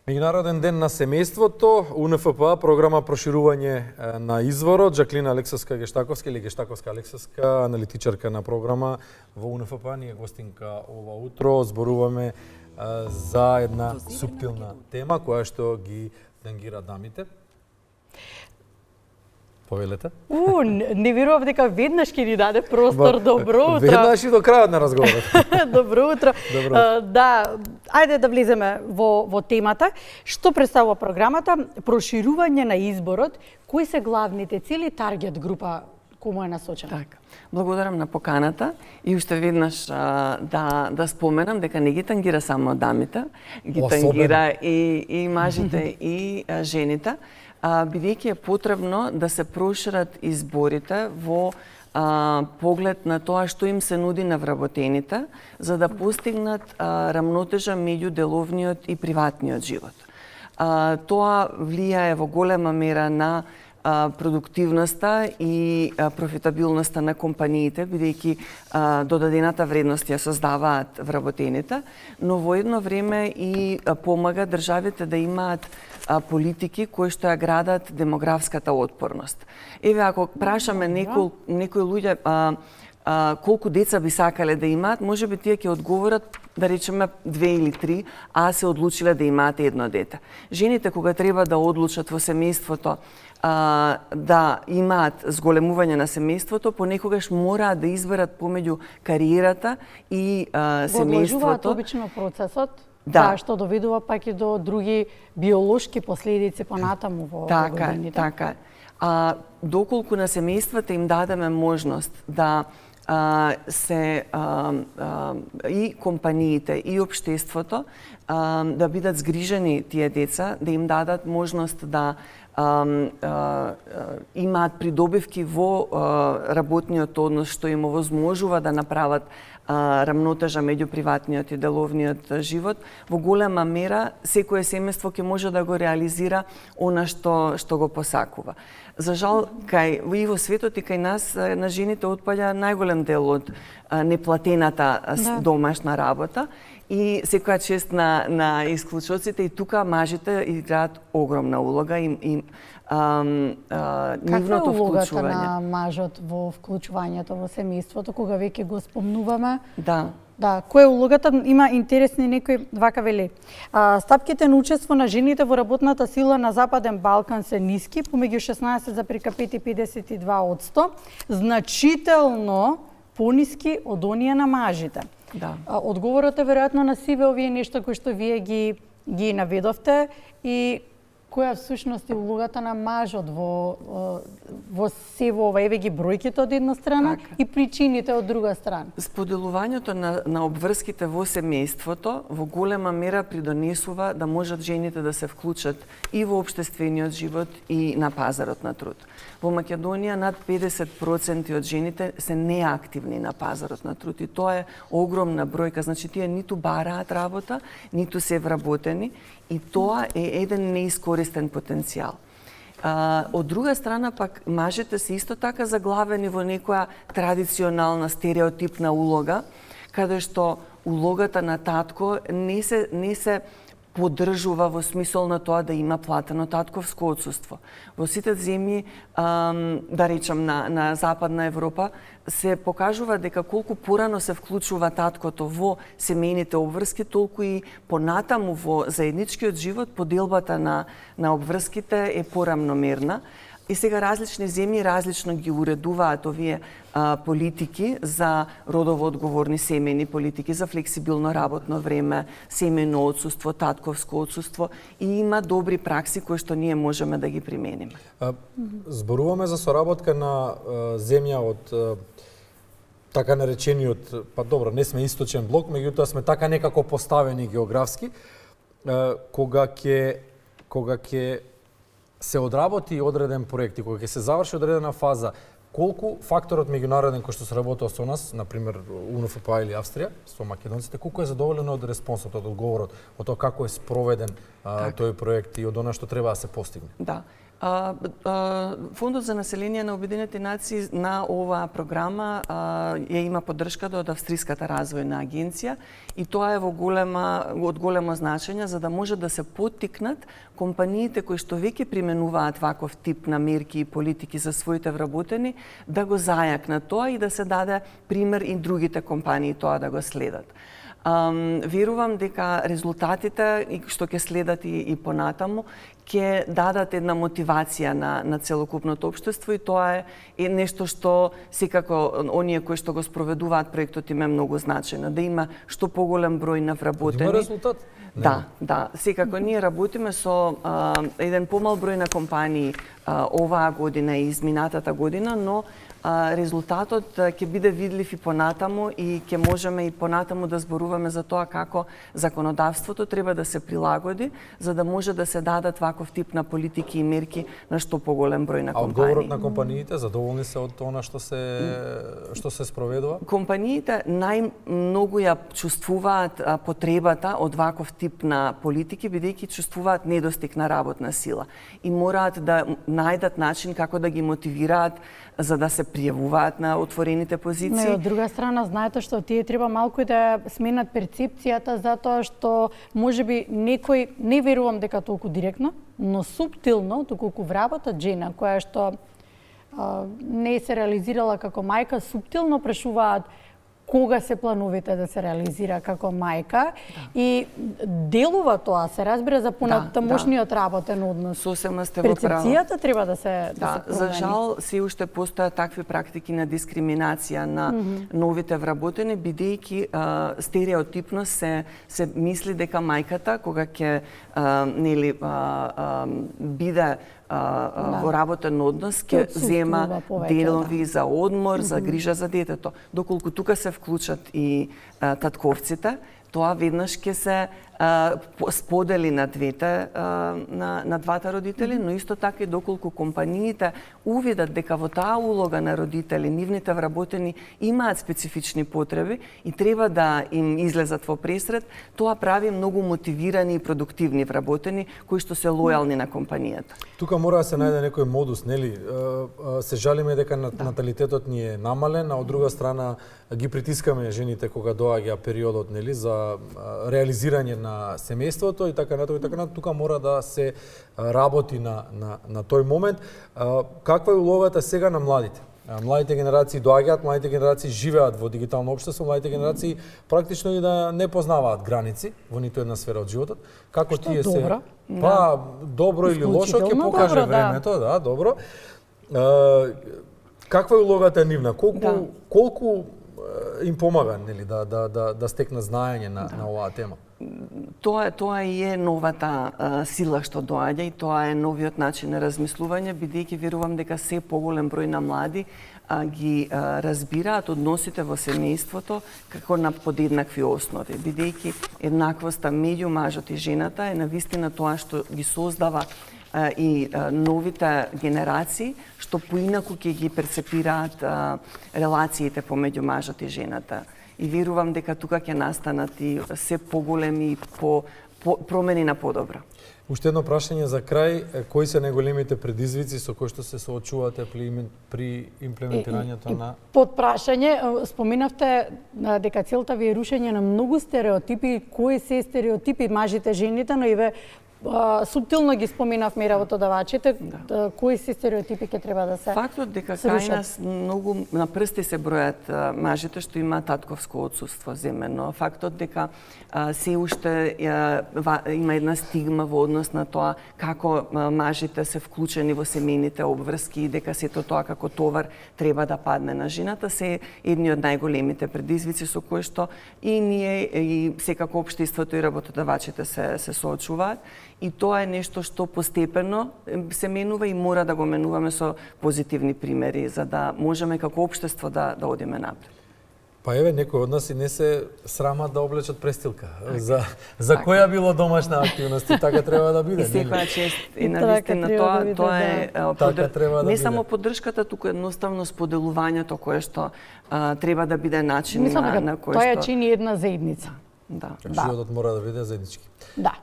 Меѓународен ден на семејството, УНФПА, програма проширување на изворот. Жаклина Алексовска-Гештаковска или Гештаковска-Алексовска, аналитичарка на програма во УНФПА, ние гостинка ова утро. Зборуваме за една суптилна тема која што ги тангира дамите. Повелете? Не верував дека веднаш ќе ни даде простор. Добро утро. Веднаш и до крајот на разговорот. Добро утро. Да, ајде да влеземе во темата. Што представува програмата? Проширување на изборот. Кои се главните цели, таргет група кому е насочена? Така. Благодарам на поканата и уште веднаш да споменам дека не ги тангира само дамите, ги тангира и мажите и жените, бидејќи е потребно да се прошират изборите во поглед на тоа што им се нуди на вработените, за да постигнат рамнотежа меѓу деловниот и приватниот живот. Тоа влијае во голема мера на продуктивноста и профитабилноста на компаниите, бидејќи додадената вредност ја создаваат вработените, но во едно време и помага државите да имаат политики кои што ја градат демографската отпорност. Еве, ако прашаме некои луѓе колку деца би сакале да имаат, можеби тие ќе одговорат да речеме 2 или 3, а се одлучиле да имаат едно дете. Жените кога треба да одлучат во семејството да имаат зголемување на семејството, понекогаш мораат да изберат помеѓу кариерата и семејството. Го одложуваат обично процесот, да, што доведува пак и до други биолошки последици понатаму во годините. Така. Доколку на семејствата им дадеме можност да се и компаниите и општеството да бидат згрижени тие деца, да им дадат можност да имаат придобивки во работниот однос што им овозможува да направат рамнотежа меѓу приватниот и деловниот живот, во голема мера секое семејство ќе може да го реализира она што го посакува. За жал, и во светот и кај нас на жените отпаѓа најголем дел од неплатената домашна работа и секоја чест на исклучоците и тука мажите играат огромна улога и нивното вклучување. Каква е улогата на мажот во вклучувањето во семејството, кога веќе го спомнуваме? Да, која е улогата? Има интересни некои, вака вели. Стапките на учество на жените во работната сила на Западен Балкан се ниски, помеѓу 16,5 и 52%, значително пониски од оние на мажите. Да. Одговорот е веројатно на сиве овие нешта кои што вие ги наведовте и која всушност е улогата на мажот во сево ова, еве ги бројките од една страна и причините од друга страна. Споделувањето на обврските во семејството во голема мера придонесува да можат жените да се вклучат и во општествениот живот и на пазарот на труд. Во Македонија над 50% од жените се неактивни на пазарот на труд и тоа е огромна бројка, значи тие ниту бараат работа, ниту се вработени и тоа е еден неискористен потенцијал. Од друга страна пак мажите се исто така заглавени во некоја традиционална стереотипна улога, каде што улогата на татко не се поддржува во смисол на тоа да има платено татковско отсуство. Во сите земји, да речам на Западна Европа, се покажува дека колку порано се вклучува таткото во семејните обврски, толку и понатаму во заедничкиот живот поделбата на обврските е порамномерна. И сега различни земји различно ги уредуваат овие политики за родово одговорни семејни политики, за флексибилно работно време, семејно отсуство, татковско отсуство и има добри пракси кои што ние можеме да ги примениме. Зборуваме за соработка на земја од така наречениот, па добро, не сме источен блок, меѓутоа сме така некако поставени географски, кога ќе се одработи одреден проект и кога ќе се заврши одредена фаза, колку факторот меѓународен кој што се работел со нас, например УНФПА или Австрија, со македонците, колку е задоволен од респонсот, од одговорот, од тоа како е спроведен тој проект и од она што треба да се постигне? Да. Фондот за население на Обединетите нации на оваа програма ја има поддршката од Австриската развојна агенција и тоа е од големо значење за да може да се поттикнат компаниите кои што веќе применуваат ваков тип на мерки и политики за своите вработени да го зајакнат тоа и да се даде пример и другите компании тоа да го следат. Верувам дека резултатите што ќе следат и понатаму ќе дадат една мотивација на целокупното општество и тоа е нешто што секако оние кои што го спроведуваат проектот им е многу значено, да има што поголем број на вработени. Има резултат? Да, секако ние работиме со еден помал број на компании оваа година и изминатата година, но резултатот ќе биде видлив и понатаму и ќе можеме и понатаму да зборуваме за тоа како законодавството треба да се прилагоди за да може да се дадат ваков тип на политики и мерки на што поголем број на компании. А одговорот на компаниите задоволни се од тоа што се спроведува? Компаниите најмногу ја чувствуваат потребата од ваков тип на политики бидејќи чувствуваат недостиг на работна сила и мораат да најдат начин како да ги мотивираат за да се пријавуваат на отворените позиции. Но од друга страна, знаете што тие треба малку да сменат перцепцијата затоа што можеби некој, не верувам дека толку директно, но суптилно, доколку вработат жена која што не се реализирала како мајка, суптилно прашуваат кога се плановите да се реализира како мајка и делува тоа, се разбира за понатамошниот работен однос. Сосема сте во право. Перцепцијата треба да се промени. За жал, се уште постојат такви практики на дискриминација на новите вработени, бидејќи стереотипно се мисли дека мајката кога ќе биде во работен однос ќе зема денови за одмор, за грижа за детето. Доколку тука се вклучат и татковците, тоа веднаш ќе се сподели на двата родители, но исто така и доколку компаниите увидат дека во таа улога на родители, нивните вработени имаат специфични потреби и треба да им излезат во пресред, тоа прави многу мотивирани и продуктивни вработени кои што се лојални на компанијата. Тука мора да се најде некој модус, нели? Се жалиме дека наталитетот ни е намален, а од друга страна ги притискаме жените кога доаѓа периодот, нели, за реализирање на семејството и така натаму и така натаму. Тука мора да се работи на тој момент. Каква е улогата сега на младите? Младите генерации доаѓаат, младите генерации живеат во дигитално општество, младите генерации практично и да не познаваат граници во ниту една сфера од животот. Како што тие добро. Па, добро или лошо ќе покаже добро, времето, да, добро. Каква е улогата нивна? Колку им помага, нели, да стекнат знаење на оваа тема? Тоа и е новата сила што доаѓа и тоа е новиот начин на размислување, бидејќи верувам дека се поголем број на млади ги разбираат односите во семејството како на подеднакви основи, бидејќи еднаквоста меѓу мажот и жената е навистина тоа што ги создава и новите генерации што поинаку ќе ги перцепираат релациите помеѓу мажот и жената. И верувам дека тука ќе настанат и се поголеми промени на подобро. Уште едно прашање за крај, кои се најголемите предизвици со кои што се соочувате при имплементирањето на... Под прашање, споминавте дека целта ви е рушење на многу стереотипи, кои се стереотипи мажите, жените, но и ве суптилно ги споминавме работодавачите, кои се стереотипи ќе треба да се Фактот дека кај нас многу на прсти се бројат мажите што имаат татковско отсуство земено. Фактот дека се уште има една стигма во однос на тоа како мажите се вклучени во семејните обврски и дека сето тоа како товар треба да падне на жената, се едни од најголемите предизвици со кои што и ние и секако општеството и работодавачите се соочуваат. И тоа е нешто што постепено се менува и мора да го менуваме со позитивни примери за да можеме како општество да одиме напред. Па еве, некои од нас и не се срамат да облечат престилка. За која било домашна активност и така треба да биде. И секоја чест и навистина тоа е не само поддршката, туку едноставно споделувањето кое што треба да биде начин на кој што тоа ја чини една заедница. Да. Животот мора да биде заеднички. Да.